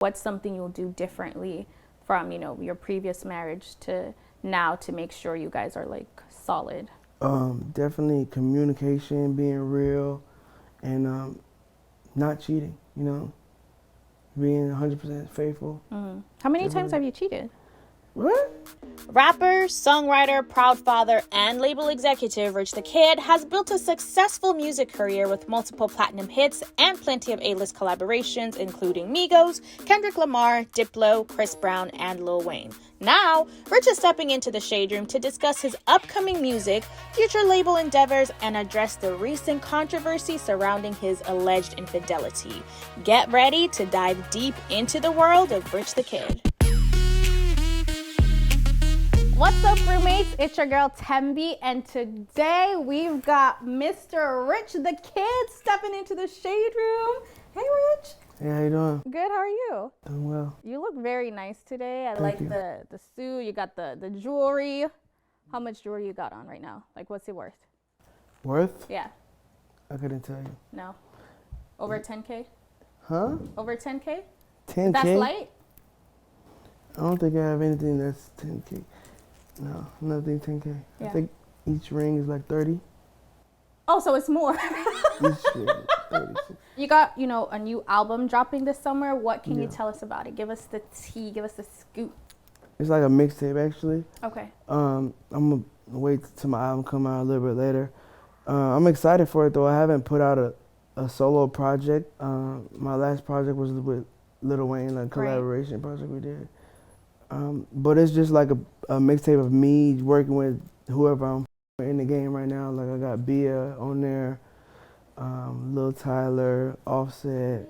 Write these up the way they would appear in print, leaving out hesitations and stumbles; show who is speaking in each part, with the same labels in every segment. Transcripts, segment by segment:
Speaker 1: What's something you'll do differently from, your previous marriage to now to make sure you guys are like solid?
Speaker 2: Definitely communication, being real, and not cheating. Being 100% faithful.
Speaker 1: How many times have you cheated?
Speaker 2: What?
Speaker 3: Rapper, songwriter, proud father, and label executive Rich the Kid has built a successful music career with multiple platinum hits and plenty of A-list collaborations, including Migos, Kendrick Lamar, Diplo, Chris Brown, and Lil Wayne. Now, Rich is stepping into the Shade Room to discuss his upcoming music, future label endeavors, and address the recent controversy surrounding his alleged infidelity. Get ready to dive deep into the world of Rich the Kid.
Speaker 1: What's up, roommates? It's your girl Tembi, and today we've got Mr. Rich the Kid stepping into the Shade Room. Hey, Rich.
Speaker 2: Hey, how you doing?
Speaker 1: Good. How are you?
Speaker 2: Doing well.
Speaker 1: You look very nice today. I
Speaker 2: Thank
Speaker 1: like
Speaker 2: you.
Speaker 1: the suit. You got the jewelry. How much jewelry you got on right now? Like, what's it worth?
Speaker 2: Worth?
Speaker 1: Yeah.
Speaker 2: I couldn't tell you.
Speaker 1: No. Over 10K?
Speaker 2: Huh?
Speaker 1: Over 10K?
Speaker 2: 10K?
Speaker 1: That's light?
Speaker 2: I don't think I have anything that's 10K. No, nothing 10K.
Speaker 1: Yeah.
Speaker 2: I think each ring is like 30.
Speaker 1: Oh, so it's more.
Speaker 2: Each ring is 36.
Speaker 1: You got, a new album dropping this summer. What can you
Speaker 2: Yeah.
Speaker 1: tell us about it? Give us the tea. Give us the scoop.
Speaker 2: It's like a mixtape, actually.
Speaker 1: Okay.
Speaker 2: I'm gonna wait till my album come out a little bit later. I'm excited for it though. I haven't put out a solo project. My last project was with Lil Wayne, like collaboration project we did. But it's just like a mixtape of me working with whoever I'm in the game right now. Like I got Bia on there, Lil Tyler, Offset.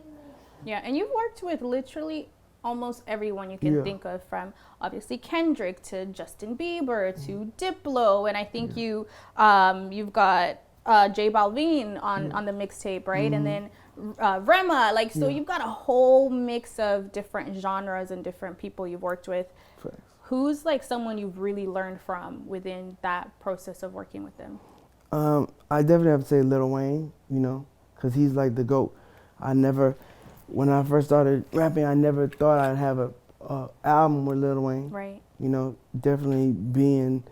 Speaker 1: Yeah, and you've worked with literally almost everyone you can
Speaker 2: Yeah.
Speaker 1: think of, from obviously Kendrick to Justin Bieber to Diplo, and I think you've got J Balvin on the mixtape, right? And then Rema, like, so you've got a whole mix of different genres and different people you've worked with.
Speaker 2: Facts.
Speaker 1: Who's like someone you've really learned from within that process of working with them?
Speaker 2: I definitely have to say Lil Wayne, because he's like the GOAT. When I first started rapping, I never thought I'd have a album with Lil Wayne.
Speaker 1: Right.
Speaker 2: Definitely being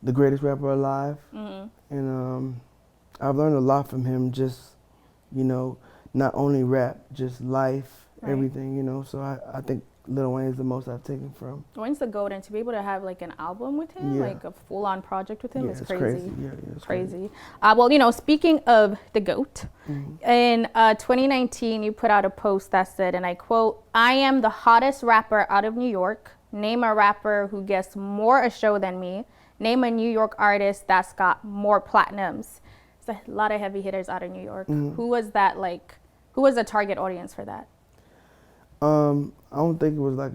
Speaker 2: the greatest rapper alive.
Speaker 1: Mm-hmm.
Speaker 2: And I've learned a lot from him, just, not only rap, just life,
Speaker 1: Right.
Speaker 2: everything, So I think Lil Wayne is the most I've taken from.
Speaker 1: Wayne's the GOAT, and to be able to have like an album with him,
Speaker 2: Yeah.
Speaker 1: like a full-on project with him,
Speaker 2: Yeah,
Speaker 1: is
Speaker 2: it's
Speaker 1: crazy.
Speaker 2: Yeah, it's
Speaker 1: Crazy. Well, speaking of the GOAT, in 2019, you put out a post that said, and I quote, "I am the hottest rapper out of New York. Name a rapper who gets more a show than me. Name a New York artist that's got more platinums." It's a lot of heavy hitters out of New York. Who was that like? Who was the target audience for that?
Speaker 2: I don't think it was like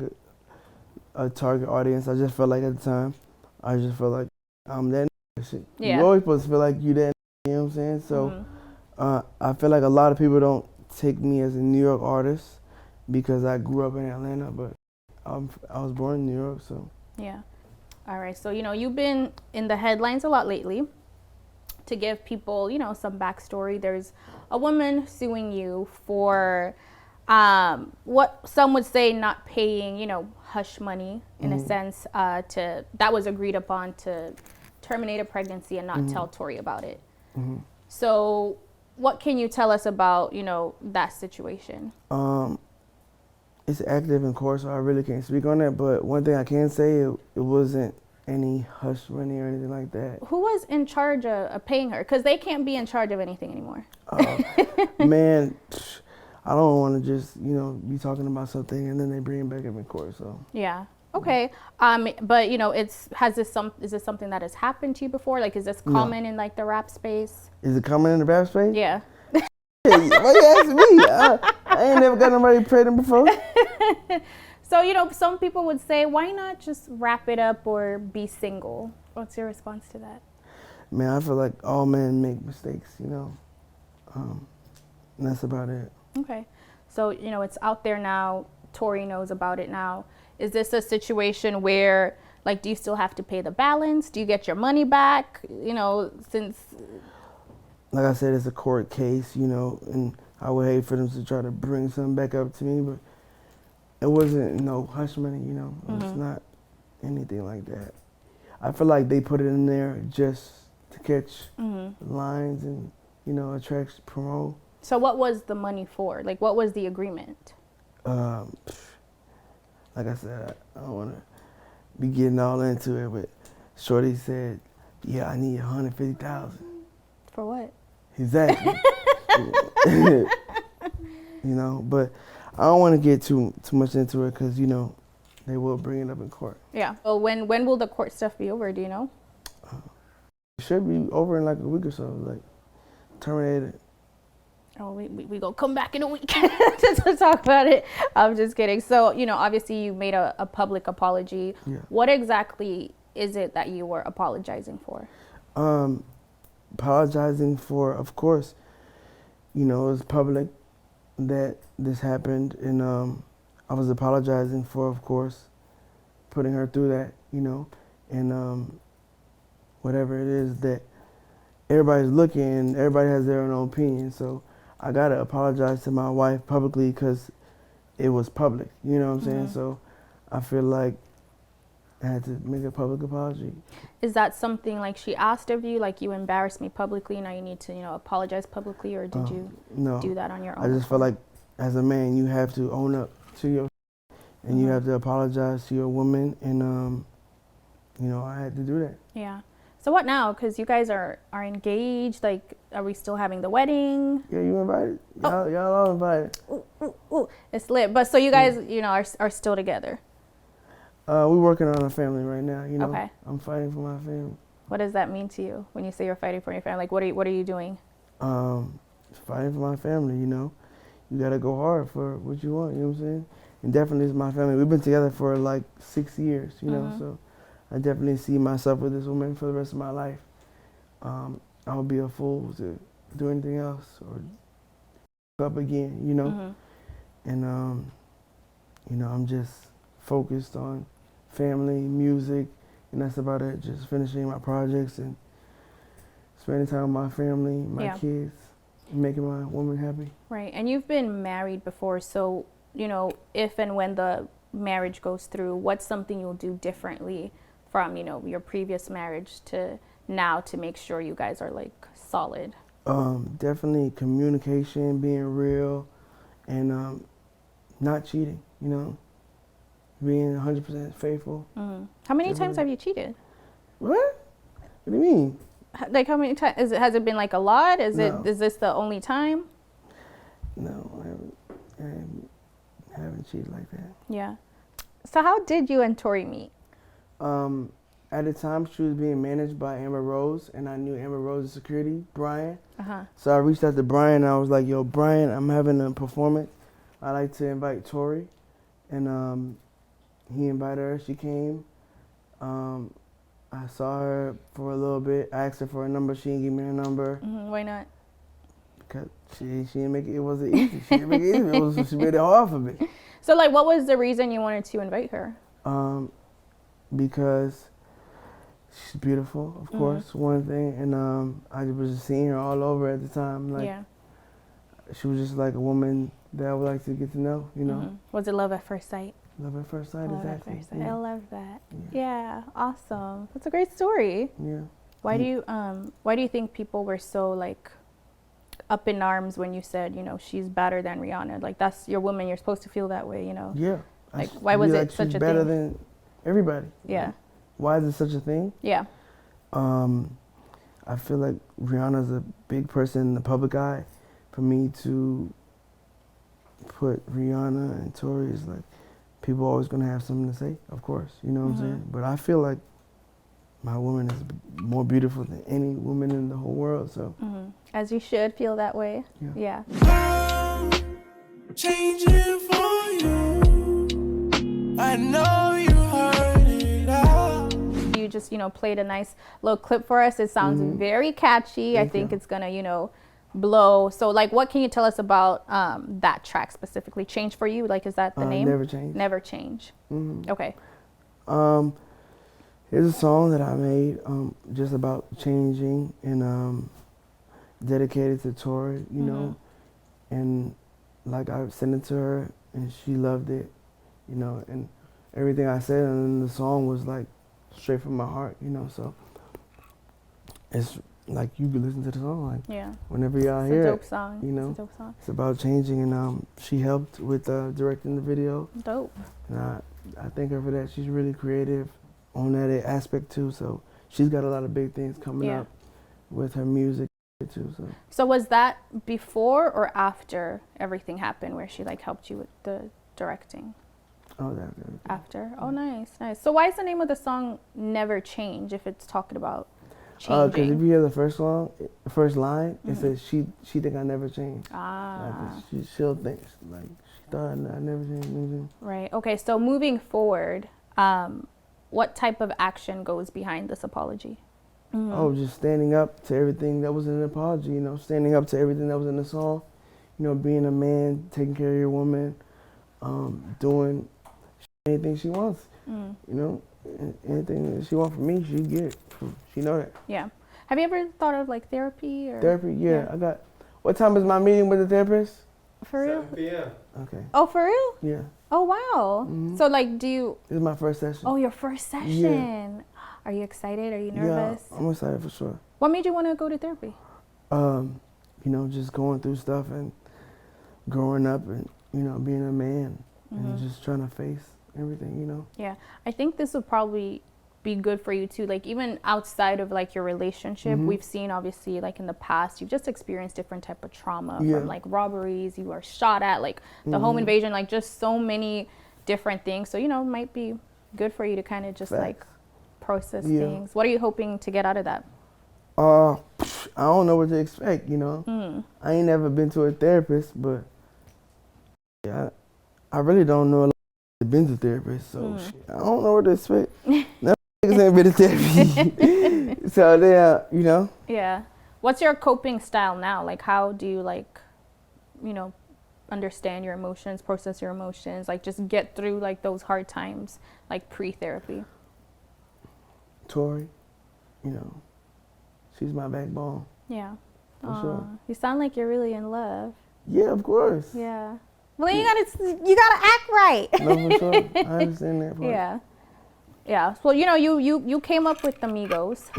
Speaker 2: a target audience. I just felt like at the time, I just felt like I'm that shit.
Speaker 1: Yeah.
Speaker 2: You're always supposed to feel like you that, you know what I'm saying? So I feel like a lot of people don't take me as a New York artist because I grew up in Atlanta, but I was born in New York, so.
Speaker 1: Yeah. All right. So, you've been in the headlines a lot lately. To give people, some backstory, there's a woman suing you for what some would say not paying, hush money in a sense, that was agreed upon to terminate a pregnancy and not tell Tori about it. So what can you tell us about, that situation?
Speaker 2: It's active in court, so I really can't speak on that. But one thing I can say, it wasn't any hush money or anything like that.
Speaker 1: Who was in charge of paying her? Because they can't be in charge of anything anymore.
Speaker 2: Man, I don't want to just, be talking about something and then they bring it back up in court, so.
Speaker 1: Yeah. Okay. But is this something that has happened to you before? Like, is this common in like the rap space?
Speaker 2: Is it coming in the rap space?
Speaker 1: Yeah.
Speaker 2: Why you asking me? I ain't never got nobody pregnant before.
Speaker 1: So, some people would say, why not just wrap it up or be single? What's your response to that?
Speaker 2: Man, I feel like all men make mistakes, and that's about it.
Speaker 1: Okay. So, it's out there now. Tori knows about it now. Is this a situation where, like, do you still have to pay the balance? Do you get your money back? Since...
Speaker 2: Like I said, it's a court case, and I would hate for them to try to bring something back up to me, but it wasn't no hush money, you know. It's not anything like that. I feel like they put it in there just to catch lines and, you know, attract, promote.
Speaker 1: So what was the money for? Like, what was the agreement?
Speaker 2: Like I said, I don't want to be getting all into it, but Shorty said, yeah, I need 150,000.
Speaker 1: For what?
Speaker 2: Exactly. You know, but I don't want to get too much into it because, you know, they will bring it up in court.
Speaker 1: Yeah. Well, when will the court stuff be over? Do you know?
Speaker 2: It should be over in like a week or so, like terminated.
Speaker 1: Oh, we go come back in a week to talk about it. I'm just kidding. So, you know, obviously you made a public apology.
Speaker 2: Yeah.
Speaker 1: What exactly is it that you were apologizing for?
Speaker 2: Apologizing for, of course, you know, it was public that this happened, and I was apologizing for, of course, putting her through that, you know, and whatever it is that everybody's looking, everybody has their own opinion, so I gotta apologize to my wife publicly because it was public, you know what I'm saying? So I feel like I had to make a public apology.
Speaker 1: Is that something like she asked of you, like you embarrassed me publicly, now you need to, you know, apologize publicly, or did you do that on your own?
Speaker 2: I just feel like as a man, you have to own up to your and you have to apologize to your woman, and you know, I had to do that.
Speaker 1: Yeah. So what now? Because you guys are engaged. Like, are we still having the wedding?
Speaker 2: Yeah, you invited. Y'all all invited.
Speaker 1: Ooh, it's lit. But so you guys, you know, are still together.
Speaker 2: We're working on a family right now. You know,
Speaker 1: Okay.
Speaker 2: I'm fighting for my family.
Speaker 1: What does that mean to you when you say you're fighting for your family? Like, what are you doing?
Speaker 2: Fighting for my family. You know, you gotta go hard for what you want. You know what I'm saying? And definitely, it's my family. We've been together for like 6 years. You know, so I definitely see myself with this woman for the rest of my life. I would be a fool to do anything else or up again, you know. And you know, I'm just focused on family, music, and that's about it. Just finishing my projects and spending time with my family, my kids, and making my woman happy.
Speaker 1: Right. And you've been married before, so, you know, if and when the marriage goes through, what's something you'll do differently from, you know, your previous marriage to now to make sure you guys are like solid?
Speaker 2: Definitely communication, being real, and not cheating, you know, being 100% faithful.
Speaker 1: How many times have you cheated?
Speaker 2: What? What do you mean?
Speaker 1: Like, how many times? Has it been like a lot? Is this the only time?
Speaker 2: No, I haven't cheated like that.
Speaker 1: Yeah. So how did you and Tori meet?
Speaker 2: At the time, she was being managed by Amber Rose, and I knew Amber Rose's security, Brian. So I reached out to Brian, and I was like, yo, Brian, I'm having a performance. I'd like to invite Tori. And he invited her. She came. I saw her for a little bit. I asked her for a number. She didn't give me her number.
Speaker 1: Why not?
Speaker 2: Because she didn't make it. It wasn't easy. She didn't make it easy. She made it hard for me.
Speaker 1: So, like, what was the reason you wanted to invite her?
Speaker 2: Because she's beautiful, of course, one thing, and I was just seeing her all over at the time. Like, she was just like a woman that I would like to get to know, you know.
Speaker 1: Was it love at first sight?
Speaker 2: Love at first sight, exactly.
Speaker 1: Love at first sight. I love that. Yeah, awesome. That's a great story.
Speaker 2: Yeah.
Speaker 1: Why do you think people were so like up in arms when you said, you know, she's better than Rihanna? Like, that's your woman. You're supposed to feel that way, you know.
Speaker 2: Yeah.
Speaker 1: Like, why was it such a thing?
Speaker 2: She's better than everybody.
Speaker 1: Yeah.
Speaker 2: Why is it such a thing?
Speaker 1: Yeah.
Speaker 2: I feel like Rihanna's a big person in the public eye. For me to put Rihanna and Tori is like, people are always gonna have something to say, of course, you know what I'm saying? But I feel like my woman is more beautiful than any woman in the whole world, so.
Speaker 1: As you should feel that way. Yeah.
Speaker 4: Changing for you. I know you heard it all.
Speaker 1: You just, you know, played a nice little clip for us. It sounds very catchy. I think it's gonna, you know, blow. So, like, what can you tell us about that track specifically? Change for you? Like, is that the name?
Speaker 2: Never Change.
Speaker 1: Never Change. Okay.
Speaker 2: Here's a song that I made just about changing and dedicated to Tori, you know. And like, I sent it to her and she loved it. you know, and everything I said in the song was like straight from my heart, you know. So it's like you can listen to the song, like whenever y'all hear
Speaker 1: it. It's a dope song.
Speaker 2: You know,
Speaker 1: it's a dope song.
Speaker 2: It's about changing, and she helped with directing the video.
Speaker 1: Dope.
Speaker 2: And I thank her for that. She's really creative on that aspect too. So she's got a lot of big things coming up with her music too.
Speaker 1: So was that before or after everything happened, where she like helped you with the directing?
Speaker 2: Oh,
Speaker 1: after. Oh, nice. So why is the name of the song Never Change if it's talking about changing?
Speaker 2: Because if you hear the first line, it says she think I never change. Like she'll think like she thought I never changed.
Speaker 1: Right. Okay. So moving forward, what type of action goes behind this apology?
Speaker 2: Oh, just standing up to everything that was in the apology. You know, standing up to everything that was in the song. You know, being a man, taking care of your woman, doing anything she wants. You know, anything that she wants from me, she get. She know that.
Speaker 1: Yeah. Have you ever thought of like therapy or?
Speaker 2: Therapy, yeah. I got. What time is my meeting with the therapist?
Speaker 1: For real?
Speaker 5: 7 p.m.
Speaker 2: Okay.
Speaker 1: Oh, for real?
Speaker 2: Yeah.
Speaker 1: Oh, wow. So like, do you?
Speaker 2: This is my first session.
Speaker 1: Oh, your first session. Yeah. Are you excited? Are you nervous?
Speaker 2: Yeah, I'm excited for sure.
Speaker 1: What made you want to go to therapy?
Speaker 2: You know, just going through stuff and growing up and, you know, being a man and just trying to face everything, you know.
Speaker 1: Yeah. I think this would probably be good for you too. Like even outside of like your relationship, we've seen obviously like in the past, you've just experienced different type of trauma from like robberies, you were shot at, like the home invasion, like just so many different things. So, you know, it might be good for you to kind of just like process things. What are you hoping to get out of that?
Speaker 2: I don't know what to expect, you know. I ain't never been to a therapist, but yeah, I really don't know a lot of been to therapists, so I don't know what to expect. None of niggas ain't been to therapy. So they, you know.
Speaker 1: Yeah. What's your coping style now? Like how do you like, you know, understand your emotions, process your emotions, like just get through like those hard times, like pre-therapy?
Speaker 2: Tori, you know, she's my backbone.
Speaker 1: Yeah.
Speaker 2: For sure.
Speaker 1: You sound like you're really in love.
Speaker 2: Yeah, of course.
Speaker 1: Yeah. Well, then you gotta act right.
Speaker 2: No, for sure. I understand that part.
Speaker 1: Yeah. Yeah. Well, you know, you came up with the Migos.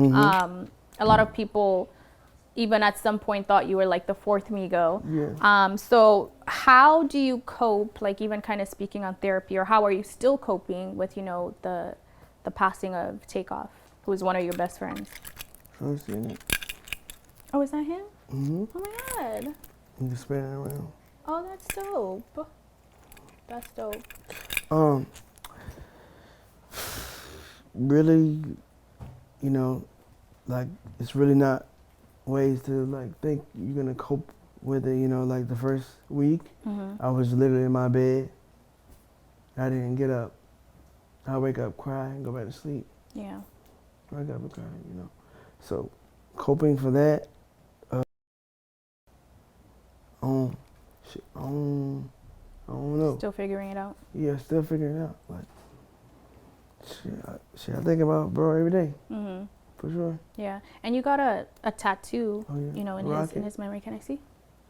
Speaker 1: A lot of people, even at some point, thought you were like the fourth Migo.
Speaker 2: Yeah.
Speaker 1: So how do you cope? Like even kind of speaking on therapy, or how are you still coping with, you know, the passing of Takeoff, who was one of your best friends?
Speaker 2: I've seen it.
Speaker 1: Oh, is that him?
Speaker 2: Mm-hmm.
Speaker 1: Oh my God.
Speaker 2: You can spin it around.
Speaker 1: Oh, that's dope. That's dope.
Speaker 2: Really, you know, like it's really not ways to like think you're gonna cope with it. You know, like the first week, I was literally in my bed. I didn't get up. I wake up, cry, and go back to sleep.
Speaker 1: Yeah.
Speaker 2: Wake up and cry, you know. So, coping for that. I don't know.
Speaker 1: Still figuring it out.
Speaker 2: Yeah, still figuring it out. Like, shit, I think about bro every day. For sure.
Speaker 1: Yeah, and you got a tattoo.
Speaker 2: Oh, yeah.
Speaker 1: You know, in his memory. Can I see?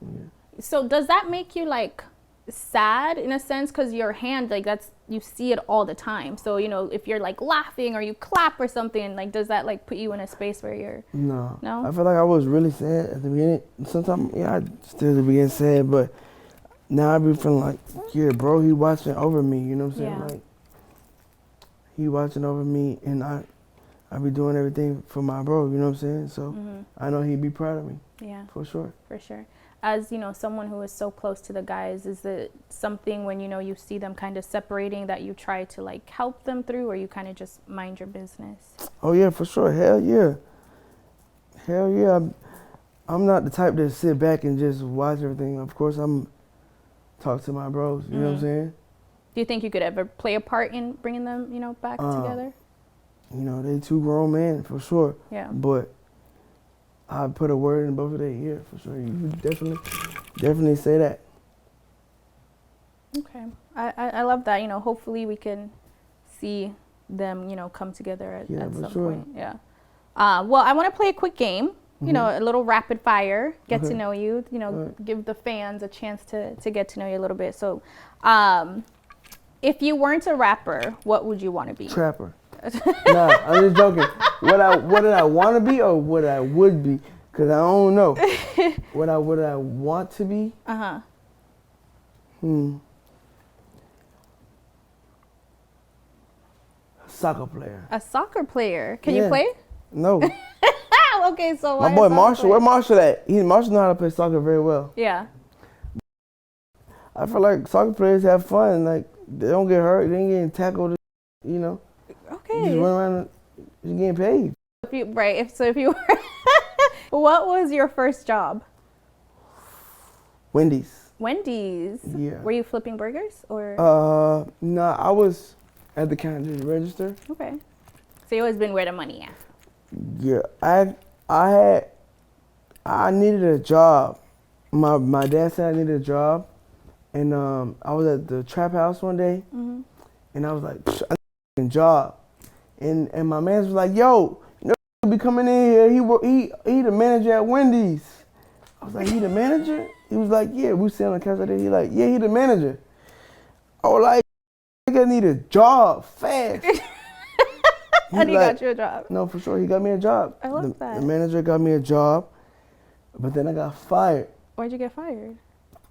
Speaker 2: Yeah.
Speaker 1: So does that make you like sad in a sense, because your hand, like that's, you see it all the time, so you know if you're like laughing or you clap or something, like does that like put you in a space where you're
Speaker 2: no
Speaker 1: I
Speaker 2: feel like I was really sad at the beginning. Sometimes I still begin sad, but now I be feeling like, yeah, bro, he watching over me, you know what I'm saying? Like he watching over me, and I be doing everything for my bro, you know what I'm saying? So I know he'd be proud of me.
Speaker 1: Yeah,
Speaker 2: for sure.
Speaker 1: As you know, someone who is so close to the guys, is it something when you know you see them kind of separating that you try to like help them through, or you kind of just mind your business? Oh yeah, for sure. Hell yeah. I'm not the type to sit back and just watch everything. Of course, I'm talk to my bros. You know what I'm saying? Do you think you could ever play a part in bringing them, you know, back together? You know, they two grown men for sure. Yeah. But I put a word in both of their ear for sure. You definitely say that. Okay, I love that. You know, hopefully we can see them, you know, come together at some point. Yeah. Well, I want to play a quick game. You know, a little rapid fire. Get to know you. You know, give the fans a chance to get to know you a little bit. So, If you weren't a rapper, what would you want to be?
Speaker 2: Trapper. Nah, I'm just joking. What did I want to be or what I would be? Cause I don't know. What I want to be? Soccer player.
Speaker 1: A soccer player. Can you play?
Speaker 2: No.
Speaker 1: Okay, so why
Speaker 2: My boy
Speaker 1: a soccer
Speaker 2: Marshall.
Speaker 1: player?
Speaker 2: Where Marshall at? Marshall know how to play soccer very well.
Speaker 1: Yeah.
Speaker 2: I feel like soccer players have fun. Like they don't get hurt. They ain't getting tackled. You know.
Speaker 1: Okay.
Speaker 2: You just run around. You're getting paid.
Speaker 1: If you were, what was your first job?
Speaker 2: Wendy's.
Speaker 1: Wendy's.
Speaker 2: Yeah.
Speaker 1: Were you flipping burgers or?
Speaker 2: Nah, I was at the counter register.
Speaker 1: Okay. So you always been where the money at?
Speaker 2: Yeah, I needed a job. My dad said I needed a job, and I was at the trap house one day, and I was like, I need a job, and my man was like, yo, you know, he'll be coming in here. He the manager at Wendy's. I was like, he the manager? He was like, yeah. We sitting on the couch right there. He like, yeah, he the manager. I was like, I need a job fast.
Speaker 1: And he got you a job.
Speaker 2: No, for sure. He got me a job.
Speaker 1: I love that.
Speaker 2: The manager got me a job, but then I got fired.
Speaker 1: Why'd you get fired?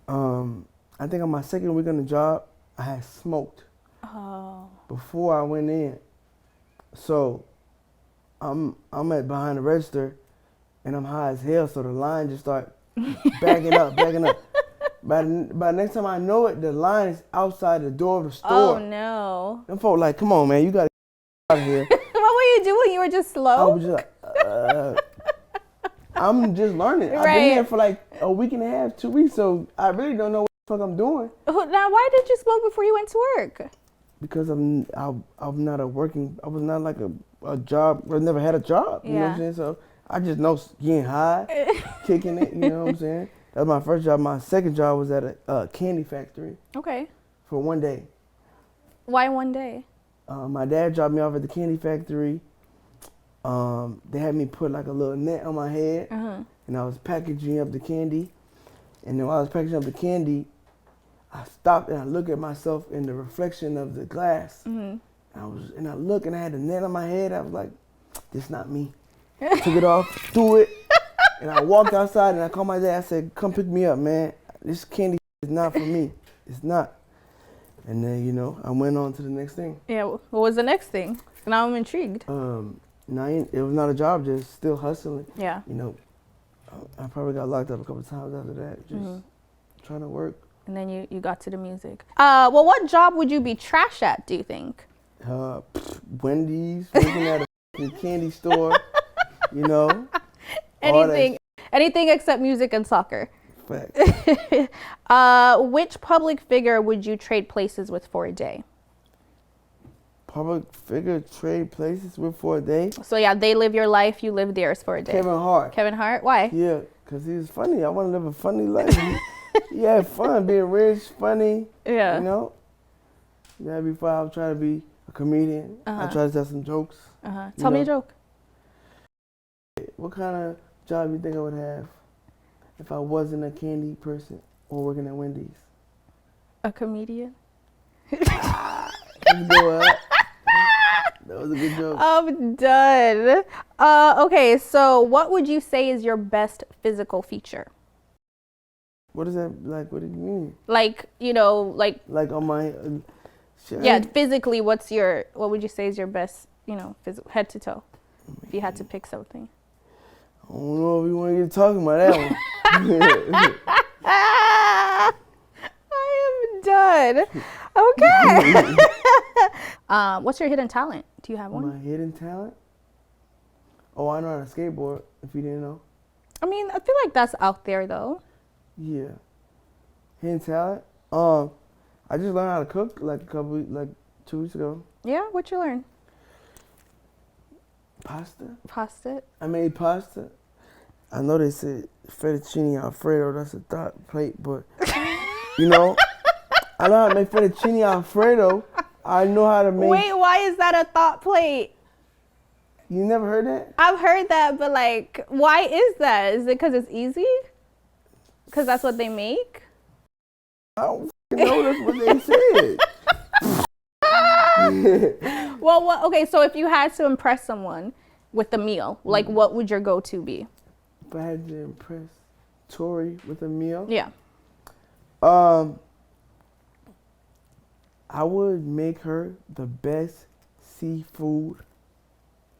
Speaker 2: I think on my second week on the job, I had smoked.
Speaker 1: Oh.
Speaker 2: Before I went in. So I'm behind the register, and I'm high as hell, so the line just start backing up. By the next time I know it, the line is outside the door of the store.
Speaker 1: Oh, no.
Speaker 2: Them folk like, come on, man, you got to get out of here.
Speaker 1: What were you doing? You were just slow?
Speaker 2: I was just like, I'm just learning.
Speaker 1: Right.
Speaker 2: I've been here for like a week and a half, 2 weeks, so I really don't know what the fuck I'm doing.
Speaker 1: Now, why did you smoke before you went to work?
Speaker 2: Because I'm not I was not like a job, I never had a job, you know what I'm saying? So I just know getting high, kicking it, you know what I'm saying? That was my first job. My second job was at a candy factory.
Speaker 1: Okay.
Speaker 2: For one day.
Speaker 1: Why one day?
Speaker 2: My dad dropped me off at the candy factory. They had me put like a little net on my head, and I was packaging up the candy. And then while I was packaging up the candy, I stopped and I looked at myself in the reflection of the glass. And I looked and I had the net on my head. I was like, "This not me." Took it off, threw it, and I walked outside and I called my dad. I said, "Come pick me up, man. This candy is not for me. It's not." And then, you know, I went on to the next thing.
Speaker 1: Yeah, what was the next thing? Now I'm intrigued.
Speaker 2: It was not a job, just still hustling.
Speaker 1: Yeah.
Speaker 2: You know, I probably got locked up a couple of times after that, just trying to work.
Speaker 1: And then you got to the music. Well, what job would you be trash at, do you think?
Speaker 2: Wendy's, working at a candy store, you know.
Speaker 1: Anything except music and soccer.
Speaker 2: Fact.
Speaker 1: Which public figure would you trade places with for a day?
Speaker 2: Public figure trade places with for a day?
Speaker 1: So yeah, they live your life, you live theirs for a day.
Speaker 2: Kevin Hart.
Speaker 1: Kevin Hart? Why?
Speaker 2: Yeah, because he was funny. I want to live a funny life. He had fun being rich, funny.
Speaker 1: Yeah.
Speaker 2: You know? Yeah, before I was trying to be a comedian, I tried to tell some jokes.
Speaker 1: Tell me a joke.
Speaker 2: What kind of job you think I would have if I wasn't a candy person or working at Wendy's?
Speaker 1: A comedian?
Speaker 2: That was a good joke.
Speaker 1: I'm done. Okay, so what would you say is your best physical feature?
Speaker 2: What is that like? What do you mean?
Speaker 1: Like, you know, like
Speaker 2: on my
Speaker 1: yeah, physically, what would you say is your best, you know, head to toe, if you had to pick something?
Speaker 2: I don't know if you want to get talking about that one.
Speaker 1: I am done. Okay. What's your hidden talent? Do you have one?
Speaker 2: My hidden talent? Oh, I know how to skateboard, if you didn't know.
Speaker 1: I mean, I feel like that's out there, though.
Speaker 2: Yeah. Hidden talent? I just learned how to cook like 2 weeks ago.
Speaker 1: Yeah? What'd you learn?
Speaker 2: Pasta?
Speaker 1: Pasta?
Speaker 2: I made pasta. I know they said fettuccine alfredo, that's a thought plate, but, you know, I know how to make fettuccine alfredo. I know how to make...
Speaker 1: Wait, why is that a thought plate?
Speaker 2: You never heard that?
Speaker 1: I've heard that, but, like, why is that? Is it because it's easy? Because that's what they make?
Speaker 2: I don't know, that's what they said.
Speaker 1: Well, okay, so if you had to impress someone with a meal, like what would your go-to be?
Speaker 2: If I had to impress Tori with a meal,
Speaker 1: Yeah.
Speaker 2: I would make her the best seafood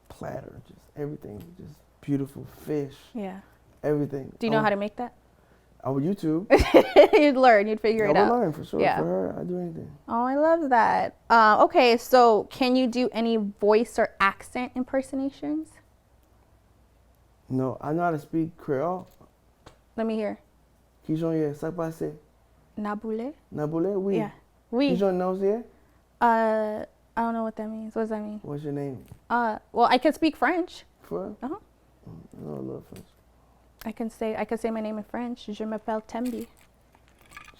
Speaker 2: platter. Just everything, just beautiful fish,
Speaker 1: Yeah.
Speaker 2: everything.
Speaker 1: Do you know how to make that?
Speaker 2: I would YouTube.
Speaker 1: You'd learn. You'd figure it
Speaker 2: I
Speaker 1: out.
Speaker 2: would learn for sure.
Speaker 1: Yeah.
Speaker 2: For her, I do anything.
Speaker 1: Oh, I love that. Okay, so can you do any voice or accent impersonations?
Speaker 2: No, I know how to speak Creole.
Speaker 1: Let me hear.
Speaker 2: Qui j'en est, ça passe.
Speaker 1: Naboule?
Speaker 2: Nabule, oui.
Speaker 1: Yeah.
Speaker 2: Qui
Speaker 1: Oui.
Speaker 2: j'en knows here?
Speaker 1: I don't know what that means. What does that mean?
Speaker 2: What's your name?
Speaker 1: Well, I can speak French.
Speaker 2: For?
Speaker 1: Uh-huh.
Speaker 2: I know a little French.
Speaker 1: I can say my name in French. Je m'appelle Tembi.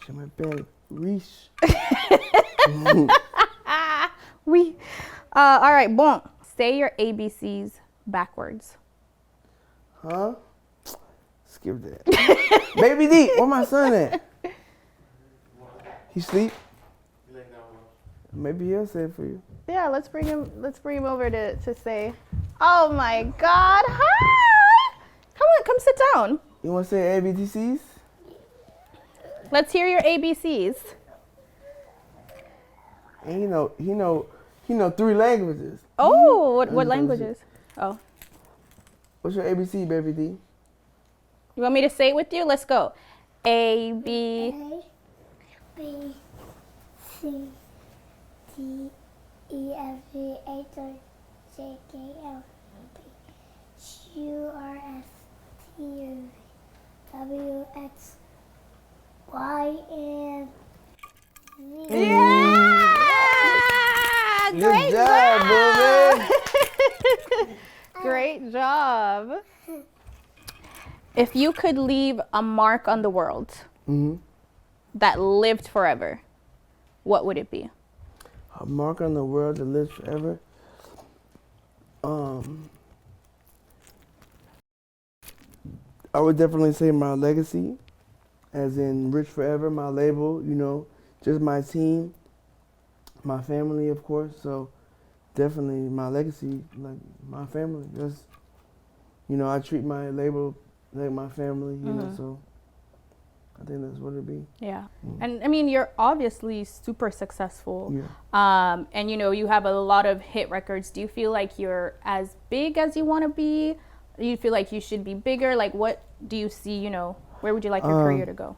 Speaker 2: Je m'appelle Riche.
Speaker 1: Oui. All right, bon. Say your ABCs backwards.
Speaker 2: Huh? Skip that. Baby D, where my son at? He sleep? Maybe he'll say it for you.
Speaker 1: Yeah, let's bring him over to say, oh my God, hi! Come sit down.
Speaker 2: You want to say ABTCs?
Speaker 1: Let's hear your ABCs.
Speaker 2: And he know 3 languages.
Speaker 1: Oh, what languages? Oh,
Speaker 2: What's your ABC, Baby D?
Speaker 1: you want me to say it with you? Let's go. A, B.
Speaker 5: A, B, C, D, E, F, G, H, I, J, K, L, M, P, Q, R, S, T, U, W, X, Y, and Z.
Speaker 1: Yeah! Great
Speaker 2: Good job, baby.
Speaker 1: Great job. If you could leave a mark on the world that lived forever, what would it be?
Speaker 2: A mark on the world that lives forever. I would definitely say my legacy, as in Rich Forever, my label, just my team, my family, of course. So definitely my legacy, like my family. That's, I treat my label like my family, so I think that's what it'd be.
Speaker 1: Yeah. And I mean, you're obviously super successful.
Speaker 2: Yeah.
Speaker 1: And you have a lot of hit records. Do you feel like you're as big as you want to be? Do you feel like you should be bigger? Like, what do you see, where would you like your career to go?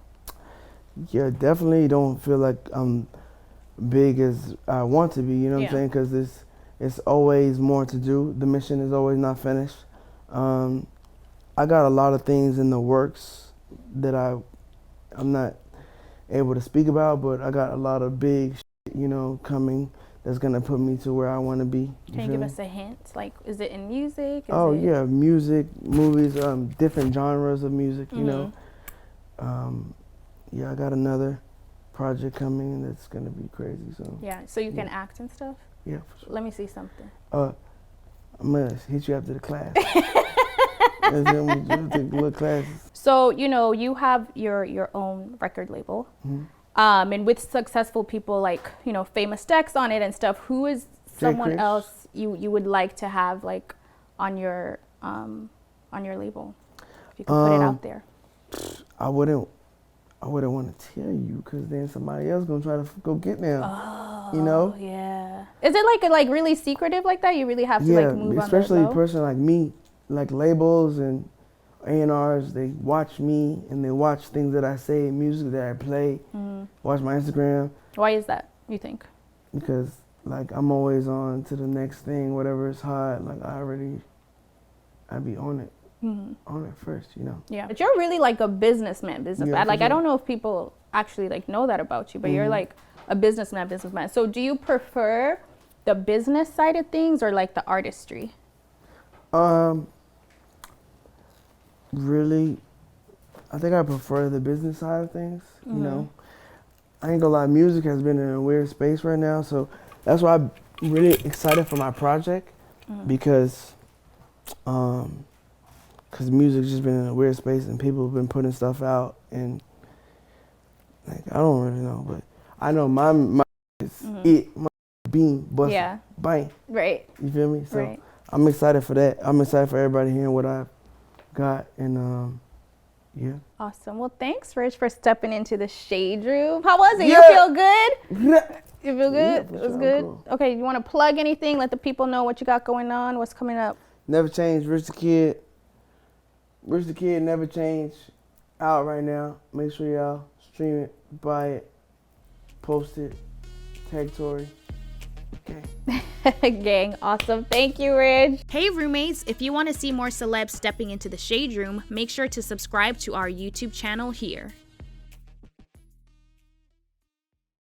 Speaker 2: Yeah, definitely don't feel like I'm big as I want to be, you know what I'm saying? Because it's always more to do. The mission is always not finished. I got a lot of things in the works that I'm not able to speak about, but I got a lot of big shit, coming that's going to put me to where I want to be.
Speaker 1: Can you give us a hint? Like, is it in music?
Speaker 2: Yeah, music, movies, different genres of music, Yeah, I got another project coming that's going to be crazy. So
Speaker 1: Yeah, so you can act and stuff?
Speaker 2: Yeah, for sure.
Speaker 1: Let me see something.
Speaker 2: I'm going to hit you after the class. I'm gonna take little classes.
Speaker 1: So, you have your own record label. And with successful people like, famous Dex on it and stuff, who is someone else you would like to have like on your label? If you could put it out there.
Speaker 2: I wouldn't want to tell you because then somebody else gonna try to go get them.
Speaker 1: Oh, yeah. Is it like really secretive like that? You really have to like move on.
Speaker 2: Especially a person like me, like labels and A&Rs, they watch me and they watch things that I say, music that I play, watch my Instagram.
Speaker 1: Why is that, you think?
Speaker 2: Because like I'm always on to the next thing, whatever is hot. Like I be on it. On it first,
Speaker 1: Yeah, but you're really like a businessman.
Speaker 2: Yeah,
Speaker 1: Like,
Speaker 2: sure.
Speaker 1: I don't know if people actually like know that about you, but you're like a businessman. So do you prefer the business side of things or like the artistry?
Speaker 2: Really, I think I prefer the business side of things. I ain't gonna lie, music has been in a weird space right now, so that's why I'm really excited for my project because music's just been in a weird space and people have been putting stuff out and like I don't really know, but I know my is it. My beam, bust,
Speaker 1: Yeah.
Speaker 2: bang.
Speaker 1: Right.
Speaker 2: You feel me? So
Speaker 1: Right.
Speaker 2: I'm excited for that. I'm excited for everybody hearing what I've got, and yeah.
Speaker 1: Awesome. Well, thanks, Rich, for stepping into the shade room. How was it?
Speaker 2: Yeah.
Speaker 1: You feel good?
Speaker 2: Yeah.
Speaker 1: You feel
Speaker 2: Yeah,
Speaker 1: good?
Speaker 2: for
Speaker 1: It was
Speaker 2: sure.
Speaker 1: good?
Speaker 2: Cool.
Speaker 1: Okay, you want to plug anything? Let the people know what you got going on, what's coming up.
Speaker 2: Never Change, Rich the Kid. Rich the Kid, Never Change. Out right now. Make sure y'all stream it, buy it, post it, tag Tori. Okay.
Speaker 1: Gang, awesome. Thank you, Rich.
Speaker 3: Hey roommates, if you want to see more celebs stepping into the shade room, make sure to subscribe to our YouTube channel here.